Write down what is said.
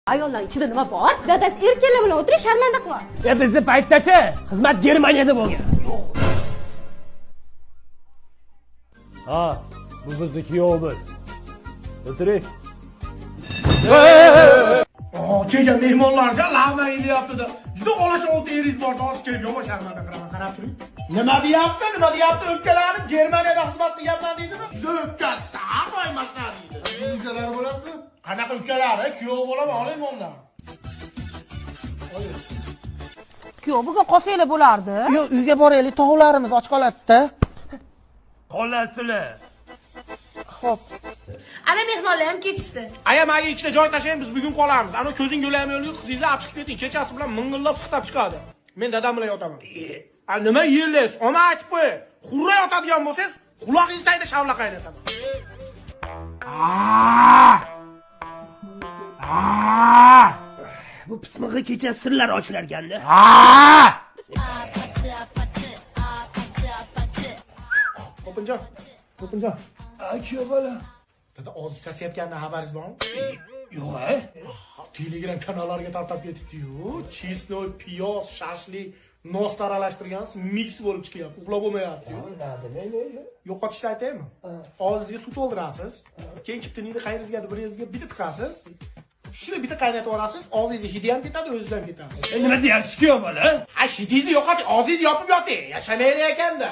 Ayollar ichida nima bor? Dadasi erkaklar bilan o'tirib sharmanda qilyapti. Bizni paytdachi xizmat Germaniyada bo'lgan. Ha, bu bizni kuyovimiz. O'tiring. Kelgan mehmonlarga lag'man ilyapti-da. Juda olashovdi eringiz bor, hozir kelib yomon sharmanda qilaman, qarab turing. Nima deyapti? O'pkalarim Germaniyada xizmat qilyapman deydimi? Juda o'pkasi, har doim maqtan deydi. Ukalar bo'lasizmi? Qanaqa ukalari? Kuyov bo'laman, oling bundan. Kuyov bugun qolsanglar bo'lardi. Yo'q, uyga boraylik, tog'larimiz och qoladi-da. Qolasizlar. Xo'p. Ana mehmonlar ham ketishdi. Aya menga ikkita joy tashlang, biz bugun qolamiz. Ana ko'zing yo'lamaydi, qizingizni olib chiqib keting. Kechasi bilan ming'illab suhtab chiqadi. Men dadam bilan yotaman. Nima yeysiz? Ona aytib qo'y. Xurra yotadigan bo'lsangiz, quloqingizni tagida shavla qaynataman. Bu pismig'i kecha sirlar ochilarganda. To'pinjon. Kuyov bola. Dada oziz sasiyatgandan xabaringiz bormi? Yo'q, Telegram kanallariga tarqab ketibdi-yu. Chesnoy, piyoz, shashlik, nost aralashtirgansiz mix bo'lib chiqyapti. Uxlab bo'lmayapti-yu. Yo'qotishni aytaymi? Og'zingizga suv to'ldirasiz. Keyin kiptiningni qayringizga, biringizga bitta tiqasiz. Shuni bitta qaynatib olasiz, og'zingizga hidi ham ketadi, o'zingiz ham ketasiz. Nima deyapsiz kuyov bola? Hidingizni yo'qoting, og'zingizni yopib yoting. Yashamaydi ekanda.